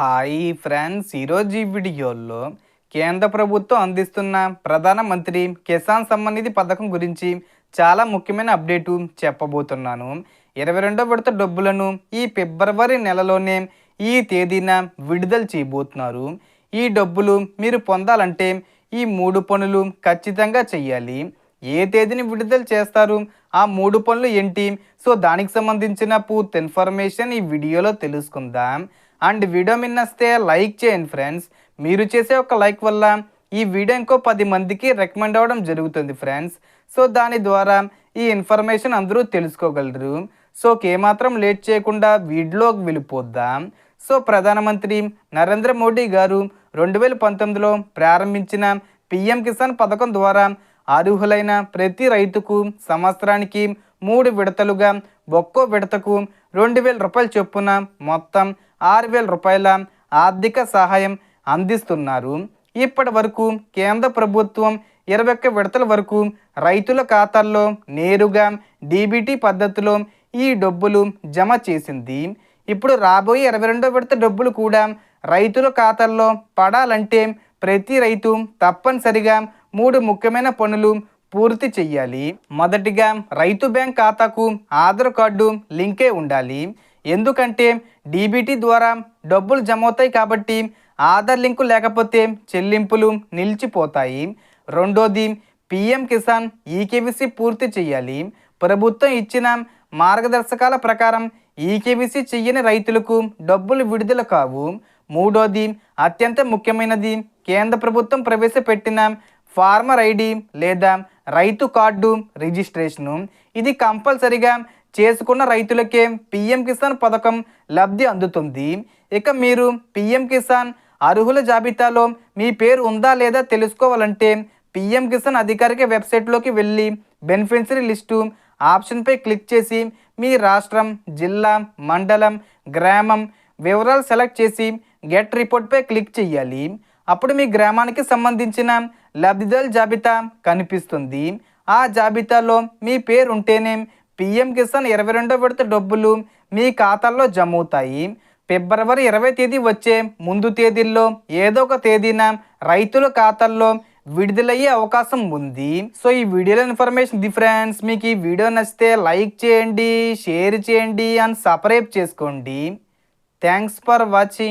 Hi friends, ఈరోజు ఈ వీడియోలో కేంద్ర ప్రభుత్వం అందిస్తున్న ప్రధానమంత్రి కిసాన్ సమ్మాన్ నిధి పథకం గురించి చాలా ముఖ్యమైన అప్డేటు చెప్పబోతున్నాను. 22వ విడత డబ్బులను ఈ ఫిబ్రవరి నెలలోనే ఈ తేదీన విడుదల చేయబోతున్నారు. ఈ డబ్బులు మీరు పొందాలంటే ఈ 3 పనులు ఖచ్చితంగా చేయాలి. ఏ తేదీని విడుదల చేస్తారు, ఆ 3 పనులు ఏంటి, సో దానికి సంబంధించిన పూర్తి ఇన్ఫర్మేషన్ ఈ వీడియోలో తెలుసుకుందాం. అండ్ వీడియో మిన్నస్తే లైక్ చేయండి ఫ్రెండ్స్. మీరు చేసే ఒక లైక్ వల్ల ఈ వీడియో ఇంకో 10 మందికి రికమెండ్ అవ్వడం జరుగుతుంది ఫ్రెండ్స్. సో దాని ద్వారా ఈ ఇన్ఫర్మేషన్ అందరూ తెలుసుకోగలరు. సో ఏమాత్రం లేట్ చేయకుండా వీడియోకి వెళ్ళిపోద్దాం. సో ప్రధానమంత్రి నరేంద్ర మోడీ గారు 2019లో ప్రారంభించిన పిఎం కిసాన్ పథకం ద్వారా అర్హులైన ప్రతి రైతుకు సంవత్సరానికి 3 విడతలుగా ఒక్కో విడతకు 2,000 రూపాయల చొప్పున మొత్తం 6,000 రూపాయల ఆర్థిక సహాయం అందిస్తున్నారు. ఇప్పటి వరకు కేంద్ర ప్రభుత్వం 21 విడతల వరకు రైతుల ఖాతాల్లో నేరుగా డీబీటీ పద్ధతిలో ఈ డబ్బులు జమ చేసింది. ఇప్పుడు రాబోయే 22వ విడత డబ్బులు కూడా రైతుల ఖాతాల్లో పడాలంటే ప్రతి రైతు తప్పనిసరిగా 3 ముఖ్యమైన పనులు పూర్తి చెయ్యాలి. మొదటిగా రైతు బ్యాంక్ ఖాతాకు ఆధార్ కార్డు లింకే ఉండాలి. ఎందుకంటే డీబీటీ ద్వారా డబ్బులు జమ అవుతాయి కాబట్టి ఆధార్ లింకు లేకపోతే చెల్లింపులు నిలిచిపోతాయి. రెండోది పిఎం కిసాన్ ఈకేవీసీ పూర్తి చేయాలి. ప్రభుత్వం ఇచ్చిన మార్గదర్శకాల ప్రకారం ఈకేవీసీ చెయ్యని రైతులకు డబ్బులు విడుదల కావు. మూడోది అత్యంత ముఖ్యమైనది, కేంద్ర ప్రభుత్వం ప్రవేశపెట్టిన ఫార్మర్ ఐడి లేదా రైతు కార్డు రిజిస్ట్రేషను. ఇది కంపల్సరిగా చేసుకున్న రైతులకే పిఎం కిసాన్ పథకం లబ్ధి అందుతుంది. ఇక మీరు పిఎం కిసాన్ అర్హుల జాబితాలో మీ పేరు ఉందా లేదా తెలుసుకోవాలంటే పిఎం కిసాన్ అధికారిక వెబ్సైట్లోకి వెళ్ళి బెనిఫిషరీ లిస్టు ఆప్షన్పై క్లిక్ చేసి మీ రాష్ట్రం, జిల్లా, మండలం, గ్రామం వివరాలు సెలెక్ట్ చేసి గెట్ రిపోర్ట్పై క్లిక్ చేయాలి. అప్పుడు మీ గ్రామానికి సంబంధించిన లబ్ధిదారుల జాబితా కనిపిస్తుంది. ఆ జాబితాలో మీ పేరు ఉంటేనే పిఎం కిసాన్ 22వ విడత డబ్బులు మీ ఖాతాల్లో జమ అవుతాయి. ఫిబ్రవరి 20వ తేదీ వచ్చే ముందు తేదీల్లో ఏదో ఒక తేదీన రైతుల ఖాతాల్లో విడుదలయ్యే అవకాశం ఉంది. సో ఈ వీడియోలో ఇన్ఫర్మేషన్ ఫ్రెండ్స్. మీకు ఈ వీడియో నచ్చితే లైక్ చేయండి, షేర్ చేయండి అండ్ సబ్స్క్రైబ్ చేసుకోండి. Thanks for watching.